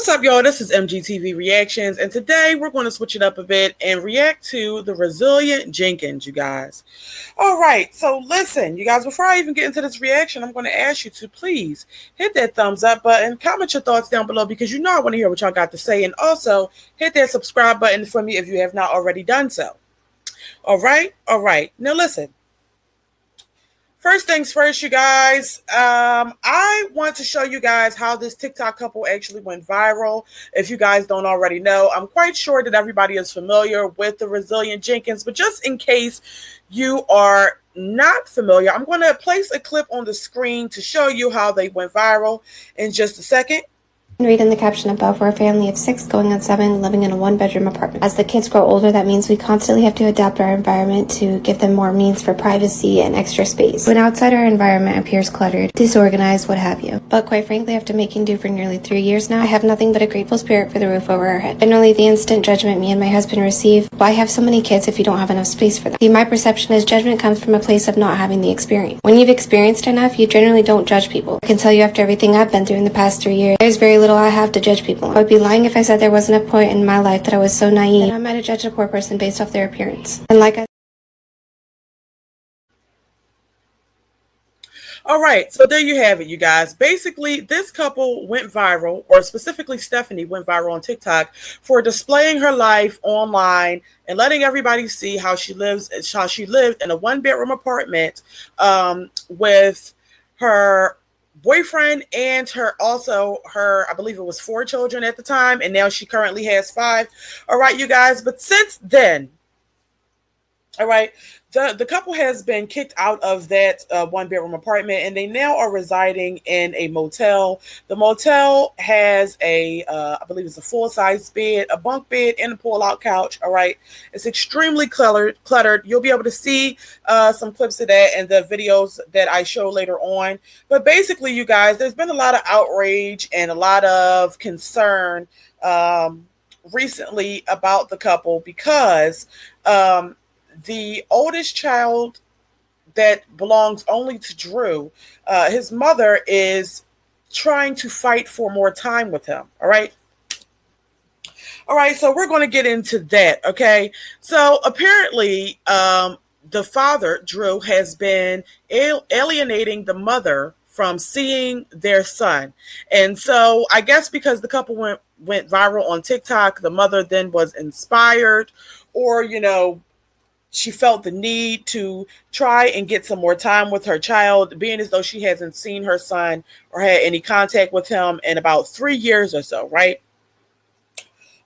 What's up, y'all? This is MGTV Reactions, and today we're going to switch it up a bit and react to the resilient Jenkins, you guys. All right, so listen, you guys, before I even get into this reaction, I'm going to ask you to please hit that thumbs up button, comment your thoughts down below because you know I want to hear what y'all got to say, and also hit that subscribe button for me if you have not already done so. All right. Now listen. First things first, you guys, I want to show you guys how this TikTok couple actually went viral. If you guys don't already know, I'm quite sure that everybody is familiar with the resilient Jenkins, but just in case you are not familiar, I'm going to place a clip on the screen to show you how they went viral in just a second. Read in the caption above, we're a family of 6 going on 7 living in a 1-bedroom apartment. As the kids grow older, that means we constantly have to adapt our environment to give them more means for privacy and extra space. When outside our environment appears cluttered, disorganized, what have you. But quite frankly, after making do for nearly 3 years now, I have nothing but a grateful spirit for the roof over our head. Generally, the instant judgment me and my husband receive, why have so many kids if you don't have enough space for them? See, my perception is judgment comes from a place of not having the experience. When you've experienced enough, you generally don't judge people. I can tell you after everything I've been through in the past 3 years, there's very little I have to judge people. I would be lying if I said there wasn't a point in my life that I was so naive that I might have judged a poor person based off their appearance. And like I All right, so there you have it, you guys. Basically, this couple went viral, or specifically Stephanie went viral on TikTok for displaying her life online and letting everybody see how she lived in a 1-bedroom apartment with her boyfriend and her I believe it was 4 children at the time, and now she currently has 5. All right, you guys, but since then, all right, the couple has been kicked out of that 1-bedroom apartment, and they now are residing in a motel. The motel has I believe it's a full-size bed, a bunk bed, and a pull-out couch. All right, it's extremely cluttered. You'll be able to see some clips of that in the videos that I show later on. But basically, you guys, there's been a lot of outrage and a lot of concern recently about the couple because the oldest child that belongs only to Drew, his mother is trying to fight for more time with him. All right, so we're going to get into that. Okay, so apparently the father, Drew, has been alienating the mother from seeing their son. And so I guess because the couple went viral on TikTok, the mother then was inspired, or she felt the need to try and get some more time with her child, being as though she hasn't seen her son or had any contact with him in about 3 years or so, right?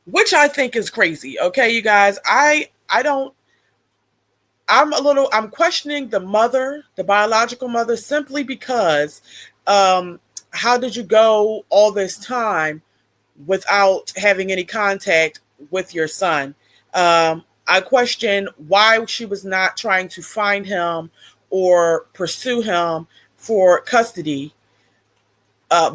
Which I think is crazy. Okay, you guys, I'm questioning the mother, the biological mother, simply because how did you go all this time without having any contact with your son? I question why she was not trying to find him or pursue him for custody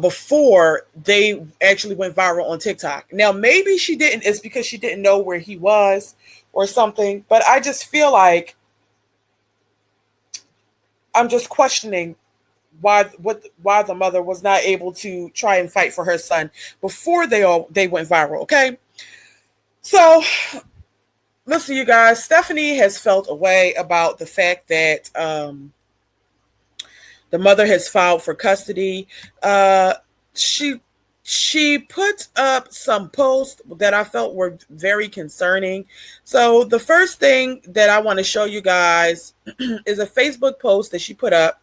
before they actually went viral on TikTok. Now, maybe she didn't. It's because she didn't know where he was or something. But I just feel like I'm just questioning why the mother was not able to try and fight for her son before they went viral. Okay, so listen, you guys, Stephanie has felt a way about the fact that the mother has filed for custody. She put up some posts that I felt were very concerning. So the first thing that I want to show you guys is a Facebook post that she put up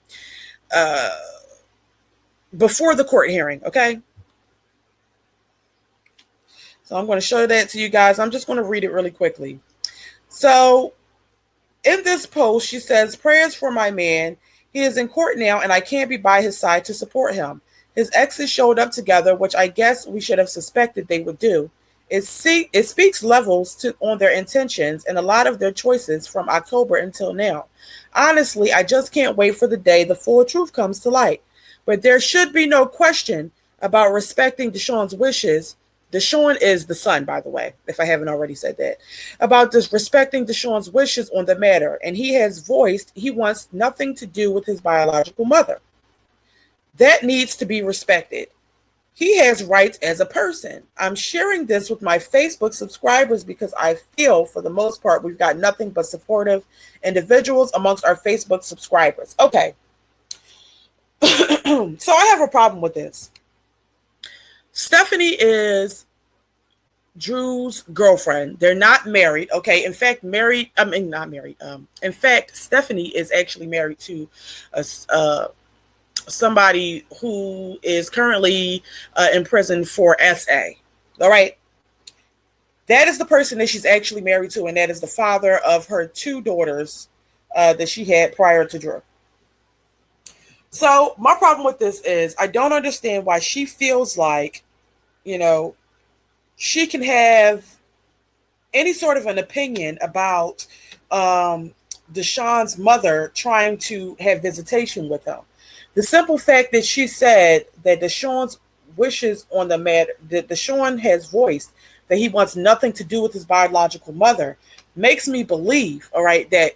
before the court hearing, okay? So I'm going to show that to you guys. I'm just going to read it really quickly. So in this post, she says, prayers for my man. He is in court now, and I can't be by his side to support him. His exes showed up together, which I guess we should have suspected they would do. It speaks levels on their intentions and a lot of their choices from October until now. Honestly, I just can't wait for the day the full truth comes to light. But there should be no question about respecting Deshawn's wishes. Deshawn is the son, by the way, if I haven't already said that, about respecting Deshawn's wishes on the matter. And he has voiced he wants nothing to do with his biological mother. That needs to be respected. He has rights as a person. I'm sharing this with my Facebook subscribers because I feel, for the most part, we've got nothing but supportive individuals amongst our Facebook subscribers. Okay. So I have a problem with this. Stephanie is Drew's girlfriend. They're not married. Okay. In fact, not married. In fact, Stephanie is actually married to somebody who is currently in prison for SA. All right. That is the person that she's actually married to, and that is the father of her two daughters that she had prior to Drew. So my problem with this is I don't understand why she feels like, she can have any sort of an opinion about Deshawn's mother trying to have visitation with him. The simple fact that she said that Deshawn's wishes on the matter, that Deshawn has voiced that he wants nothing to do with his biological mother, makes me believe, all right, that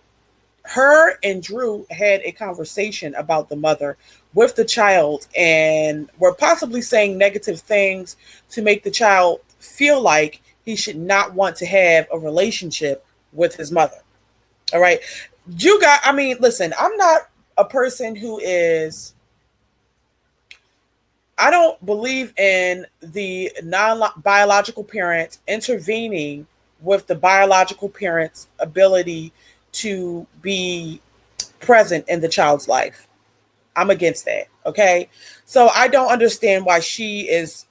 her and Drew had a conversation about the mother with the child and were possibly saying negative things to make the child feel like he should not want to have a relationship with his mother. All right. Listen, I'm not a person who is, I don't believe in the non-biological parent intervening with the biological parent's ability to be present in the child's life. I'm against that. Okay. So I don't understand why she is,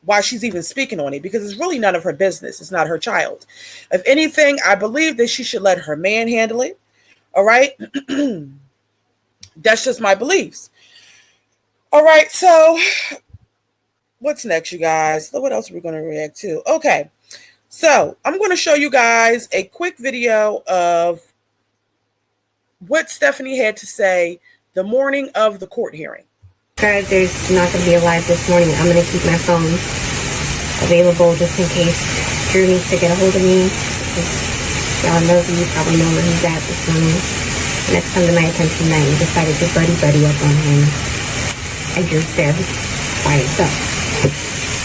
why she's even speaking on it, because it's really none of her business. It's not her child. If anything, I believe that she should let her man handle it. All right. That's just my beliefs. All right. So what's next, you guys? What else are we going to react to? Okay. So I'm going to show you guys a quick video of what Stephanie had to say the morning of the court hearing. Guys, there's not going to be a live this morning. I'm going to keep my phone available just in case Drew needs to get a hold of me. Y'all know you probably know where he's at this morning. And it's come to my attention that you decided to buddy up on him. And Drew's there by himself.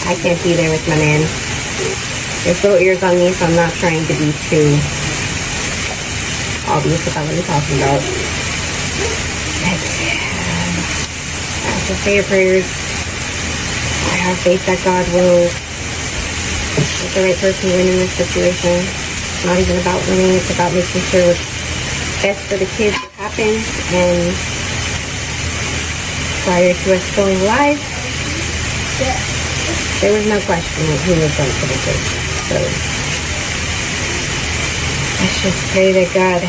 I can't be there with my man. There's little ears on me, so I'm not trying to be too obvious about what I'm talking about. To say your prayers. I have faith that God will get the right person win in this situation. It's not even about winning, it's about making sure what's best for the kids happens. And prior to us going live, there was no question that he was right for the kids. So let's just pray that God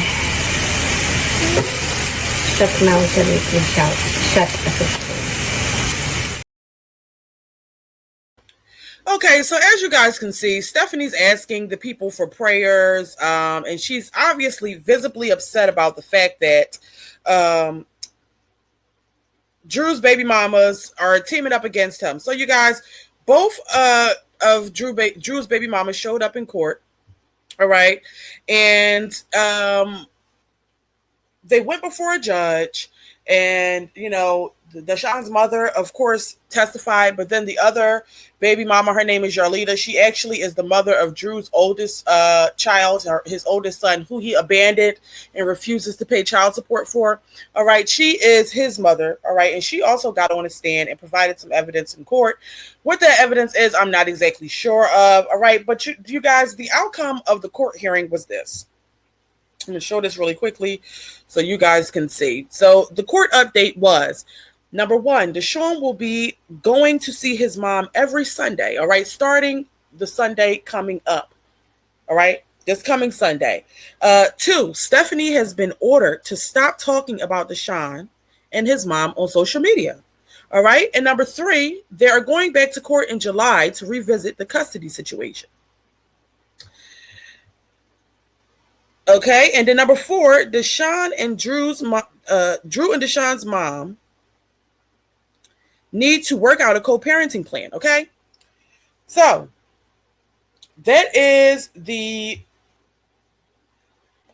shuts mouths so they can shout. Shut the Okay, so as you guys can see, Stephanie's asking the people for prayers, and she's obviously visibly upset about the fact that Drew's baby mamas are teaming up against him. So you guys, both of Drew's baby mamas showed up in court, all right, and they went before a judge, and Deshawn's mother, of course, testified, but then the other baby mama, her name is Yarlita. She actually is the mother of Drew's oldest child, or his oldest son, who he abandoned and refuses to pay child support for. All right. She is his mother. All right. And she also got on a stand and provided some evidence in court. What that evidence is, I'm not exactly sure of. All right. But you guys, the outcome of the court hearing was this. I'm going to show this really quickly so you guys can see. So the court update was, number one, Deshawn will be going to see his mom every Sunday, all right, starting the Sunday coming up, all right, this coming Sunday. Two, Stephanie has been ordered to stop talking about Deshawn and his mom on social media, all right. And number three, they are going back to court in July to revisit the custody situation. Okay, and then number four, Deshawn and Drew and Deshawn's mom need to work out a co-parenting plan. Okay, so that is the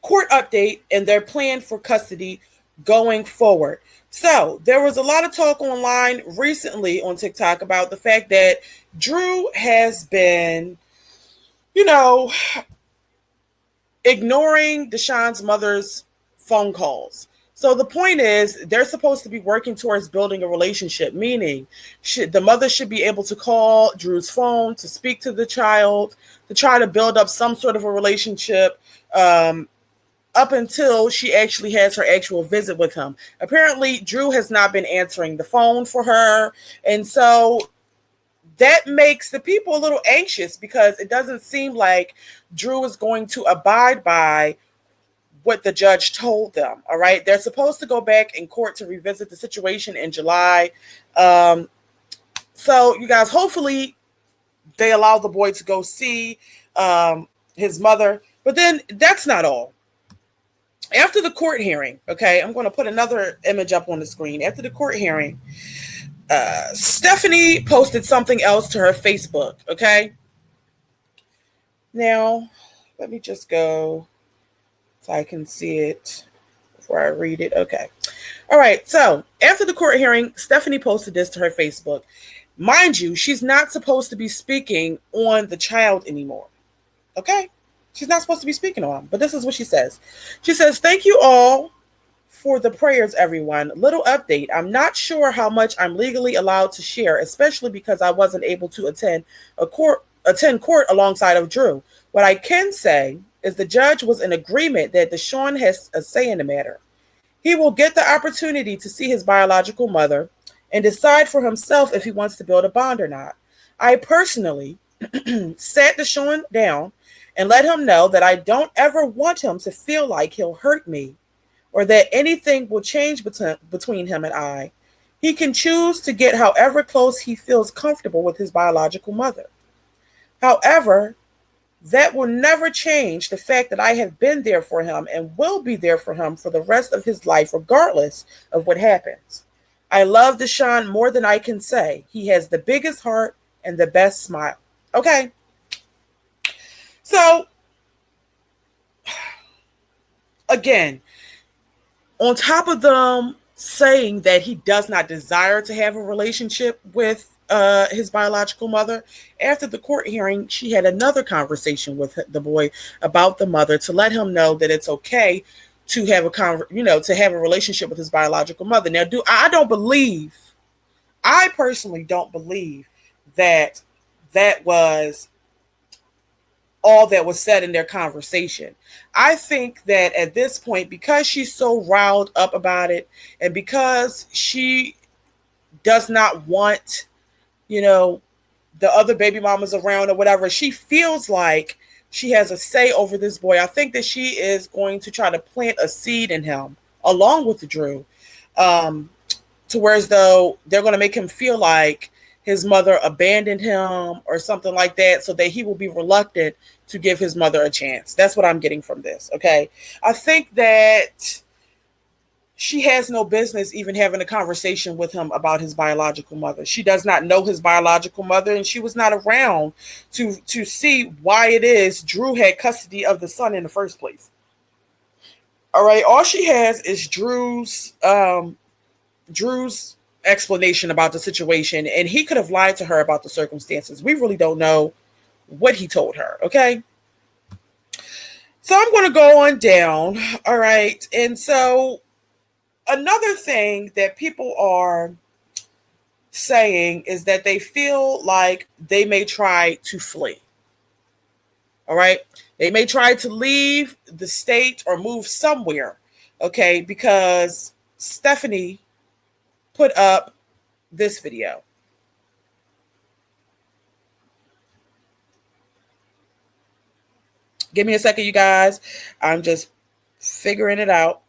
court update and their plan for custody going forward. So there was a lot of talk online recently on TikTok about the fact that Drew has been, you know, ignoring Deshawn's mother's phone calls. So the point is, they're supposed to be working towards building a relationship, meaning the mother should be able to call Drew's phone to speak to the child, to try to build up some sort of a relationship, up until she actually has her actual visit with him. Apparently, Drew has not been answering the phone for her. And so that makes the people a little anxious because it doesn't seem like Drew is going to abide by what the judge told them. All right. They're supposed to go back in court to revisit the situation in July. So, you guys, hopefully they allow the boy to go see his mother. But then that's not all. After the court hearing, okay, I'm going to put another image up on the screen. After the court hearing, Stephanie posted something else to her Facebook, okay? Now, let me just go so I can see it before I read it. Okay. All right, so after the court hearing, Stephanie posted this to her Facebook. Mind you, she's not supposed to be speaking on the child anymore, okay? She's not supposed to be speaking on him, but this is what she says. She says, "Thank you all for the prayers, everyone. Little update. I'm not sure how much I'm legally allowed to share, especially because I wasn't able to attend court alongside of Drew. What I can say is the judge was in agreement that Deshawn has a say in the matter. He will get the opportunity to see his biological mother and decide for himself if he wants to build a bond or not. I personally sat Deshawn down and let him know that I don't ever want him to feel like he'll hurt me or that anything will change between him and I. He can choose to get however close he feels comfortable with his biological mother. However, that will never change the fact that I have been there for him and will be there for him for the rest of his life, regardless of what happens. I love Deshawn more than I can say. He has the biggest heart and the best smile." Okay. So, again, on top of them saying that he does not desire to have a relationship with his biological mother, after the court hearing, she had another conversation with the boy about the mother to let him know that it's okay to have to have a relationship with his biological mother. Now, I personally don't believe that that was all that was said in their conversation. I think that at this point, because she's so riled up about it and because she does not want, the other baby mamas around or whatever, she feels like she has a say over this boy. I think that she is going to try to plant a seed in him along with Drew, to where as though they're going to make him feel like his mother abandoned him or something like that, so that he will be reluctant to give his mother a chance. That's what I'm getting from this, okay? I think that she has no business even having a conversation with him about his biological mother. She does not know his biological mother, and she was not around to see why it is Drew had custody of the son in the first place. All right, all she has is Drew's explanation about the situation, and he could have lied to her about the circumstances. We really don't know what he told her, okay? So I'm going to go on down, all right? And so another thing that people are saying is that they feel like they may try to flee, all right? They may try to leave the state or move somewhere, okay, because Stephanie put up this video. Give me a second, you guys. I'm just figuring it out.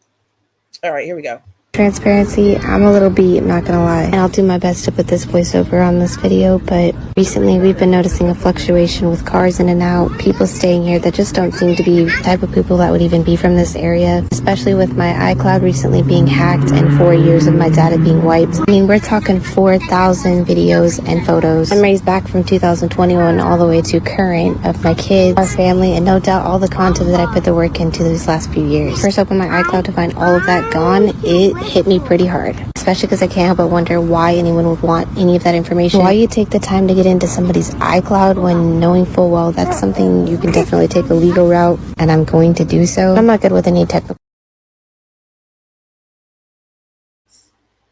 All right, here we go. Transparency, I'm a little beat, I'm not gonna lie. And I'll do my best to put this voiceover on this video, but recently we've been noticing a fluctuation with cars in and out, people staying here that just don't seem to be the type of people that would even be from this area, especially with my iCloud recently being hacked and 4 years of my data being wiped. I mean, we're talking 4,000 videos and photos. Memories back from 2021 all the way to current of my kids, our family, and no doubt all the content that I put the work into these last few years. First opened my iCloud to find all of that gone, it hit me pretty hard, especially because I can't help but wonder why anyone would want any of that information. Why you take the time to get into somebody's iCloud when knowing full well that's something you can definitely take a legal route, and I'm going to do so. I'm not good with any technical.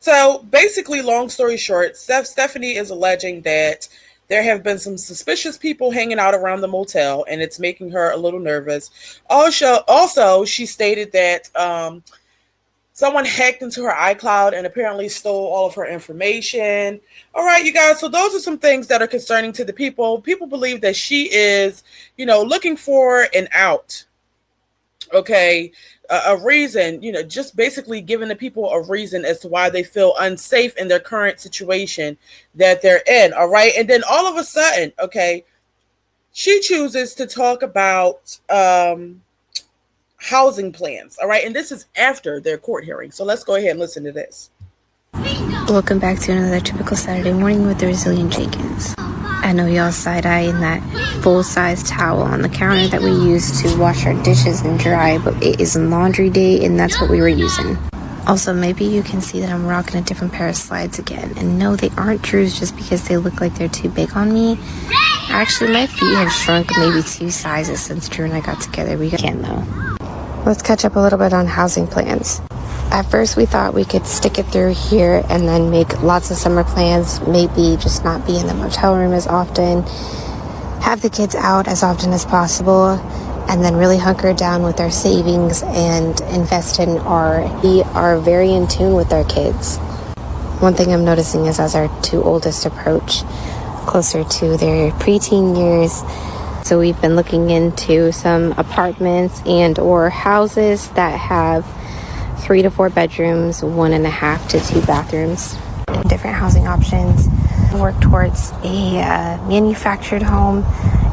So basically, long story short, Stephanie is alleging that there have been some suspicious people hanging out around the motel, and it's making her a little nervous. Also, she stated that someone hacked into her iCloud and apparently stole all of her information. All right, you guys. So those are some things that are concerning to the people. People believe that she is, looking for an out. Okay, a reason, just basically giving the people a reason as to why they feel unsafe in their current situation that they're in. All right. And then all of a sudden, okay, she chooses to talk about housing plans. All right. And this is after their court hearing. So let's go ahead and listen to this. Welcome back to another typical Saturday morning with the resilient Jenkins. I know y'all side-eyeing that full-size towel on the counter that we use to wash our dishes and dry, but it is laundry day and that's what we were using. Also, maybe you can see that I'm rocking a different pair of slides again. And no, they aren't Drews just because they look like they're too big on me. Actually, my feet have shrunk maybe 2 sizes since Drew and I got together. We can though. Let's catch up a little bit on housing plans. At first, we thought we could stick it through here and then make lots of summer plans, maybe just not be in the motel room as often, have the kids out as often as possible, and then really hunker down with our savings and invest in we are very in tune with our kids. One thing I'm noticing is as our 2 oldest approach closer to their preteen years, so we've been looking into some apartments and or houses that have 3 to 4 bedrooms, 1.5 to 2 bathrooms, different housing options. Work towards a manufactured home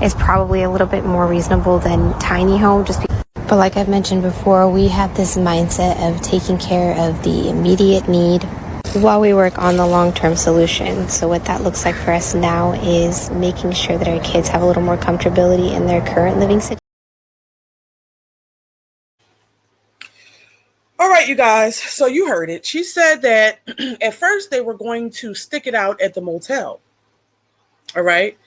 is probably a little bit more reasonable than tiny home. But like I've mentioned before, we have this mindset of taking care of the immediate need while we work on the long-term solution. So what that looks like for us now is making sure that our kids have a little more comfortability in their current living situation. All right, you guys. So you heard it. She said that at first they were going to stick it out at the motel. All right.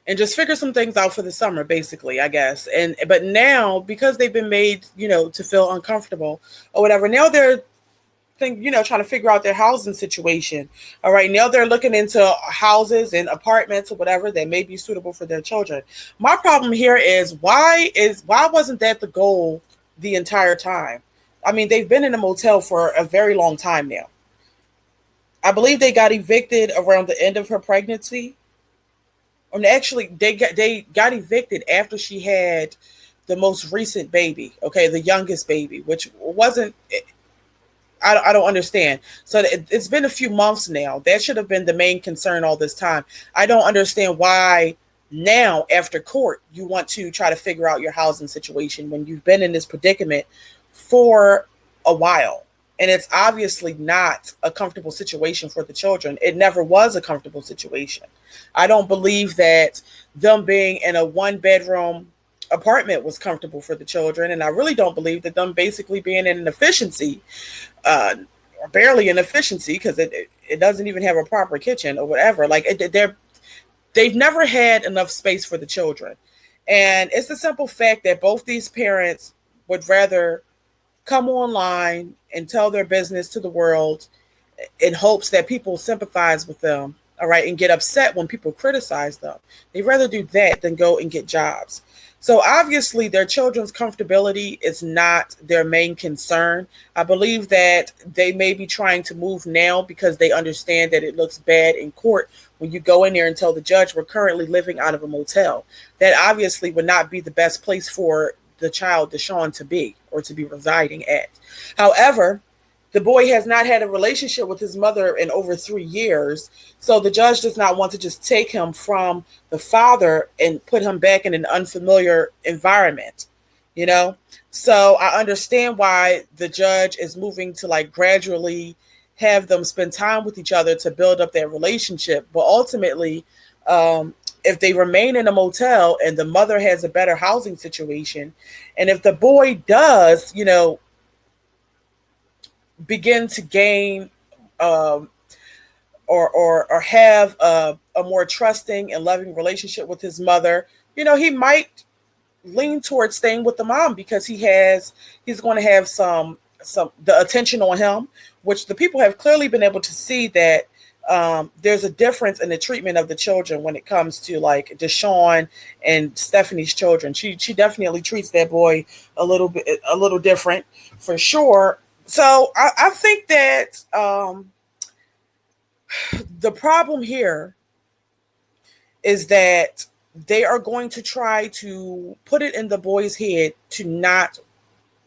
And just figure some things out for the summer, basically, I guess. But now, because they've been made, to feel uncomfortable or whatever, now they're trying to figure out their housing situation. All right. Now they're looking into houses and apartments or whatever that may be suitable for their children. My problem here is why wasn't that the goal the entire time? I mean, they've been in a motel for a very long time now. I believe they got evicted around the end of her pregnancy. Or actually, they got evicted after she had the most recent baby, okay, the youngest baby, which wasn't, I don't understand. So it's been a few months now. That should have been the main concern all this time. I don't understand why now, after court, you want to try to figure out your housing situation when you've been in this predicament for a while. And it's obviously not a comfortable situation for the children. It never was a comfortable situation. I don't believe that them being in a 1-bedroom apartment was comfortable for the children. And I really don't believe that them basically being in an efficiency, or barely an efficiency, because it doesn't even have a proper kitchen or whatever. Like they've never had enough space for the children. And it's the simple fact that both these parents would rather come online and tell their business to the world in hopes that people sympathize with them, all right, and get upset when people criticize them. They'd rather do that than go and get jobs. So obviously their children's comfortability is not their main concern. I believe that they may be trying to move now because they understand that it looks bad in court when you go in there and tell the judge we're currently living out of a motel. That obviously would not be the best place for the child, Deshawn, to be or to be residing at. However, The boy has not had a relationship with his mother in over 3 years. So the judge does not want to just take him from the father and put him back in an unfamiliar environment, you know? So I understand why the judge is moving to like gradually have them spend time with each other to build up their relationship. But ultimately, if they remain in a motel and the mother has a better housing situation, and if the boy does, begin to gain or have a more trusting and loving relationship with his mother, he might lean towards staying with the mom because he's going to have some the attention on him, which the people have clearly been able to see that there's a difference in the treatment of the children when it comes to like Deshawn and Stephanie's children. She definitely treats that boy a little different for sure. So I think that the problem here is that they are going to try to put it in the boy's head to not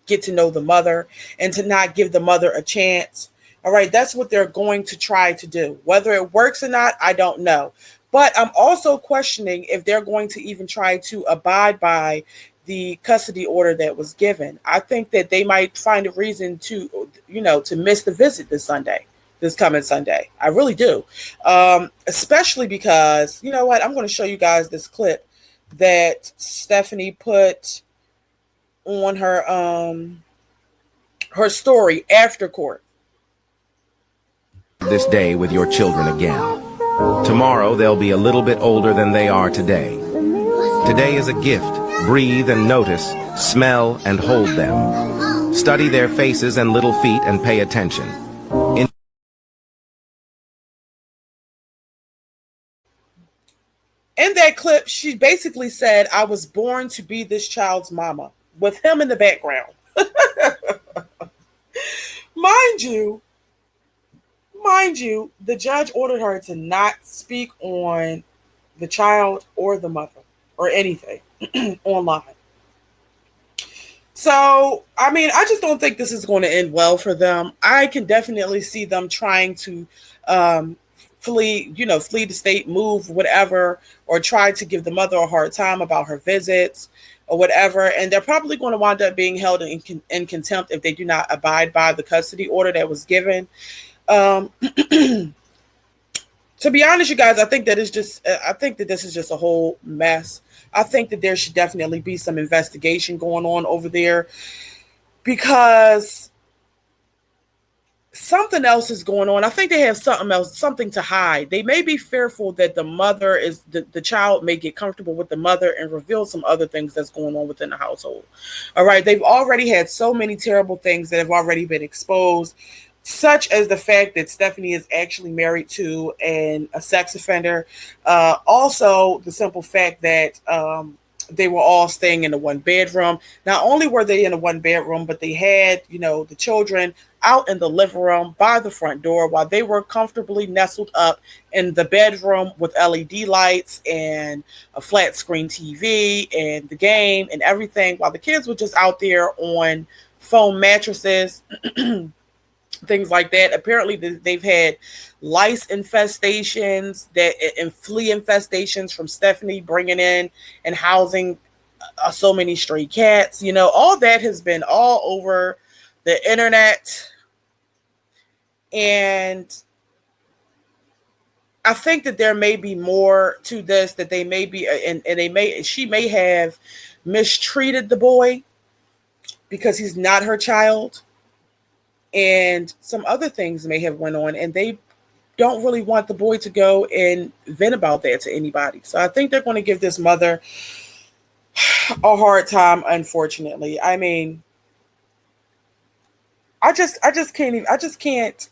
get to know the mother and to not give the mother a chance. All right, that's what they're going to try to do. Whether it works or not, I don't know. But I'm also questioning if they're going to even try to abide by the custody order that was given. I think that they might find a reason to, to miss the visit this coming Sunday. I really do. Especially because, you know what, I'm going to show you guys this clip that Stephanie put on her story after court. This day with your children again. Tomorrow they'll be a little bit older than they are today. Today is a gift. Breathe and notice, smell and hold them. Study their faces and little feet and pay attention. In that clip, she basically said, I was born to be this child's mama, with him in the background. Mind you, the judge ordered her to not speak on the child or the mother or anything online. So, I mean, I just don't think this is going to end well for them. I can definitely see them trying to flee the state, move, whatever, or try to give the mother a hard time about her visits or whatever. And they're probably going to wind up being held in contempt if they do not abide by the custody order that was given. To be honest, you guys, I think that this is just a whole mess. I think that there should definitely be some investigation going on over there because something else is going on. I think they have something to hide. They may be fearful that the child may get comfortable with the mother and reveal some other things that's going on within the household. All right. They've already had so many terrible things that have already been exposed, such as the fact that Stephanie is actually married to a sex offender. Also, the simple fact that they were all staying in a one bedroom. Not only were they in a one bedroom, but they had, the children out in the living room by the front door while they were comfortably nestled up in the bedroom with LED lights and a flat screen TV and the game and everything, while the kids were just out there on foam mattresses, things like that. Apparently they've had lice infestations and flea infestations from Stephanie bringing in and housing so many stray cats. All that has been all over the internet. And I think that there may be more to this, that they may be, and she may have mistreated the boy because he's not her child. And some other things may have went on, and they don't really want the boy to go and vent about that to anybody. So I think they're going to give this mother a hard time, unfortunately. I mean, I just can't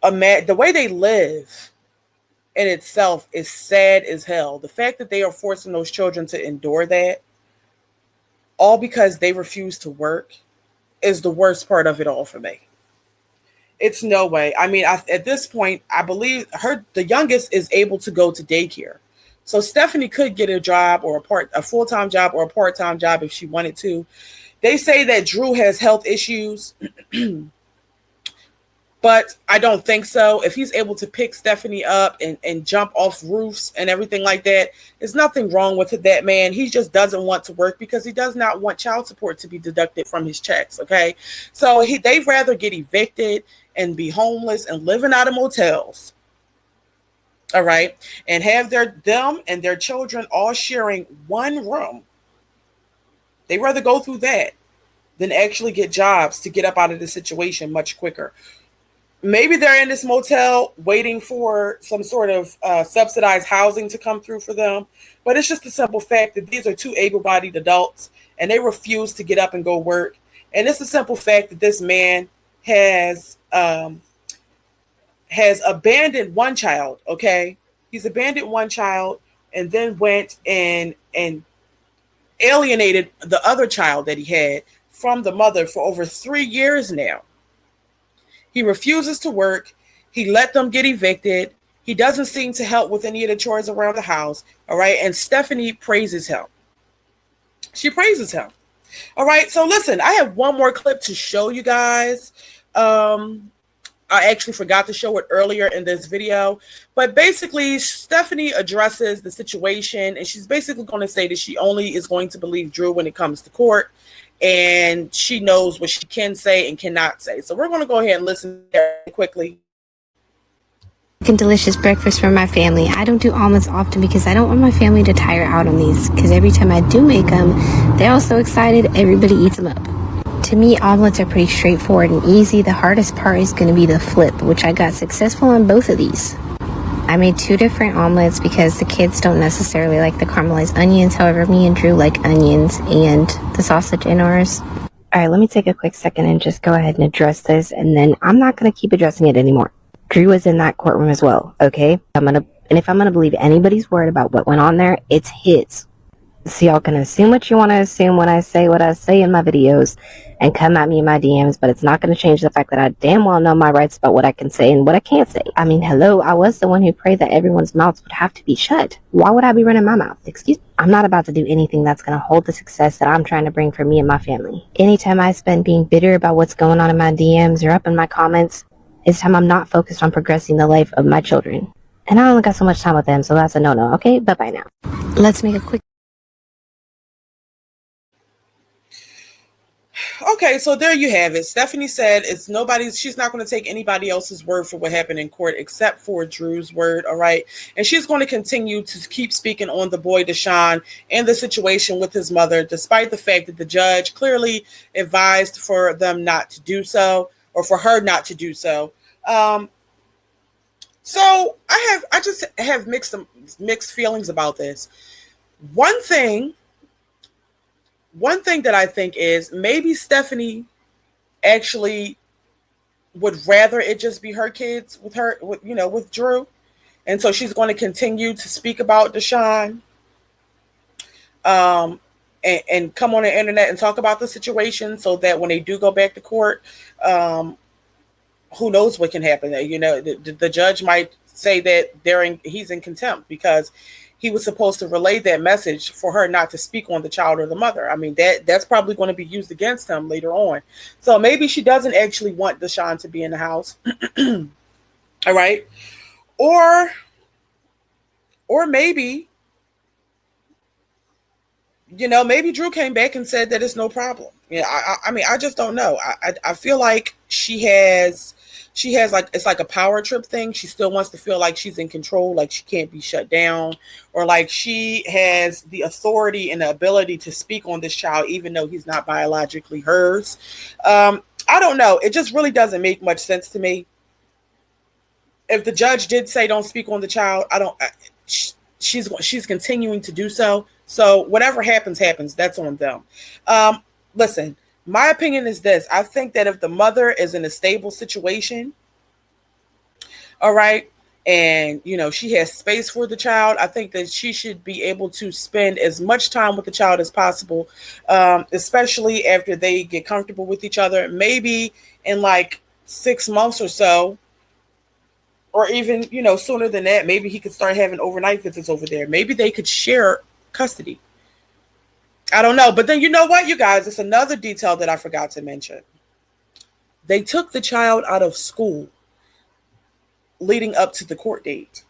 imagine the way they live in itself is sad as hell. The fact that they are forcing those children to endure that all because they refuse to work is the worst part of it all for me. It's no way. I mean, at this point, I believe the youngest is able to go to daycare. So Stephanie could get a job or a full-time job or a part-time job if she wanted to. They say that Drew has health issues. But I don't think so. If he's able to pick Stephanie up and jump off roofs and everything like that, there's nothing wrong with that man. He just doesn't want to work because he does not want child support to be deducted from his checks, okay? So they'd rather get evicted and be homeless and living out of motels, all right? And have them and their children all sharing one room. They'd rather go through that than actually get jobs to get up out of the situation much quicker. Maybe they're in this motel waiting for some sort of subsidized housing to come through for them. But it's just the simple fact that these are two able-bodied adults and they refuse to get up and go work. And it's the simple fact that this man has abandoned one child, okay? He's abandoned one child and then went and alienated the other child that he had from the mother for over 3 years now. He refuses to work. He let them get evicted. He doesn't seem to help with any of the chores around the house. All right. And Stephanie praises him. She praises him. All right. So listen, I have one more clip to show you guys. I actually forgot to show it earlier in this video. But basically, Stephanie addresses the situation. And she's basically going to say that she only is going to believe Drew when it comes to court. And she knows what she can say and cannot say. So we're going to go ahead and listen quickly. Delicious breakfast for my family. I don't do omelets often because I don't want my family to tire out on these. Because every time I do make them, they're all so excited, everybody eats them up. To me, omelets are pretty straightforward and easy. The hardest part is going to be the flip, which I got successful on both of these. I made 2 different omelets because the kids don't necessarily like the caramelized onions. However, me and Drew like onions and the sausage in ours. All right, let me take a quick second and just go ahead and address this. And then I'm not going to keep addressing it anymore. Drew was in that courtroom as well, okay? And if I'm going to believe anybody's word about what went on there, it's his. So y'all can assume what you want to assume when I say what I say in my videos and come at me in my DMs, but it's not going to change the fact that I damn well know my rights about what I can say and what I can't say. I mean, hello, I was the one who prayed that everyone's mouths would have to be shut. Why would I be running my mouth? Excuse me? I'm not about to do anything that's going to hold the success that I'm trying to bring for me and my family. Anytime I spend being bitter about what's going on in my DMs or up in my comments, it's time I'm not focused on progressing the life of my children. And I only got so much time with them, so that's a no-no, okay? Bye-bye now. Let's make a quick... Okay, so there you have it. Stephanie said she's not going to take anybody else's word for what happened in court except for Drew's word, all right? And she's going to continue to keep speaking on the boy Deshawn and the situation with his mother, despite the fact that the judge clearly advised for them not to do so, or for her not to do so. So I just have mixed feelings about this. One thing that I think is maybe Stephanie actually would rather it just be her kids with Drew. And so she's going to continue to speak about Deshawn and come on the internet and talk about the situation so that when they do go back to court, who knows what can happen. The judge might say that he's in contempt because he was supposed to relay that message for her not to speak on the child or the mother. I mean, that's probably going to be used against him later on. So maybe she doesn't actually want Deshawn to be in the house. All right. Or maybe, maybe Drew came back and said that it's no problem. Yeah. I mean, I just don't know. I feel like she has like, it's like a power trip thing. She still wants to feel like she's in control, like she can't be shut down, or like she has the authority and the ability to speak on this child, even though he's not biologically hers. I don't know. It just really doesn't make much sense to me. If the judge did say don't speak on the child, she's continuing to do so. So whatever happens, that's on them. Listen. My opinion is this. I think that if the mother is in a stable situation, all right, and, she has space for the child, I think that she should be able to spend as much time with the child as possible, especially after they get comfortable with each other, maybe in like 6 months or so, or even, sooner than that. Maybe he could start having overnight visits over there. Maybe they could share custody. I don't know. But then you know what, you guys? It's another detail that I forgot to mention. They took the child out of school leading up to the court date.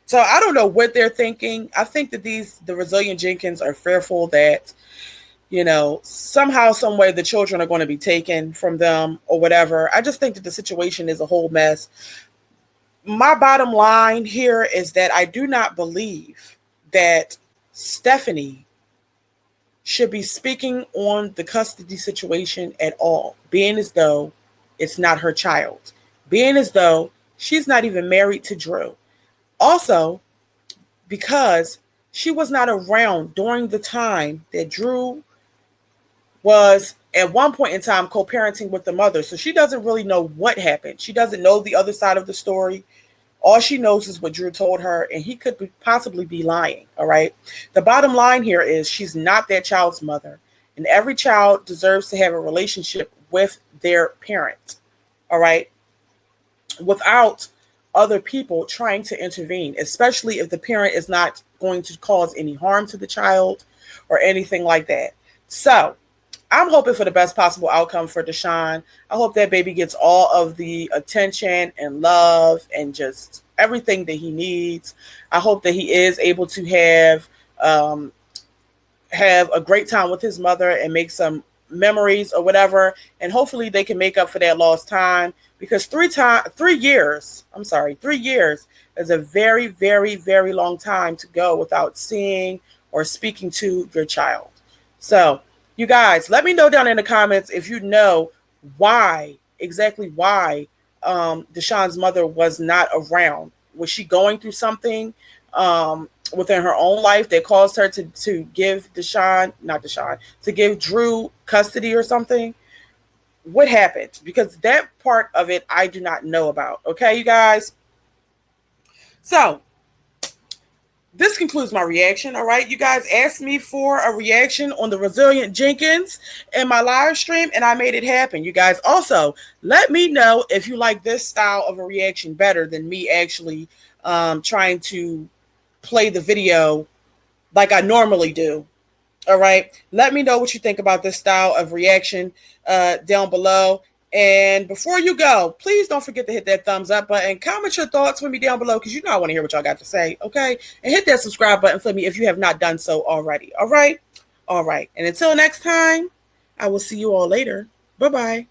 So I don't know what they're thinking. I think that the resilient Jenkins are fearful that, somehow, some way the children are going to be taken from them or whatever. I just think that the situation is a whole mess. My bottom line here is that I do not believe that Stephanie should be speaking on the custody situation at all, being as though it's not her child, being as though she's not even married to Drew. Also, because she was not around during the time that Drew was at one point in time co-parenting with the mother. So she doesn't really know what happened. She doesn't know the other side of the story. All she knows is what Drew told her, and he could possibly be lying, all right? The bottom line here is she's not that child's mother, and every child deserves to have a relationship with their parent, all right? Without other people trying to intervene, especially if the parent is not going to cause any harm to the child or anything like that. So I'm hoping for the best possible outcome for Deshawn. I hope that baby gets all of the attention and love and just everything that he needs. I hope that he is able to have a great time with his mother and make some memories or whatever. And hopefully they can make up for that lost time, because 3 years is a very, very, very long time to go without seeing or speaking to your child. So you guys, let me know down in the comments if you know exactly why Deshawn's mother was not around. Was she going through something within her own life that caused her to give to give Drew custody or something? What happened? Because that part of it I do not know about. Okay, you guys? So this concludes my reaction. All right, you guys asked me for a reaction on the resilient Jenkins in my live stream, and I made it happen. You guys also let me know if you like this style of a reaction better than me actually trying to play the video like I normally do. All right, let me know what you think about this style of reaction down below. And before you go, please don't forget to hit that thumbs up button. Comment your thoughts with me down below, because I want to hear what y'all got to say, okay? And hit that subscribe button for me if you have not done so already, all right? All right, and until next time, I will see you all later. Bye-bye.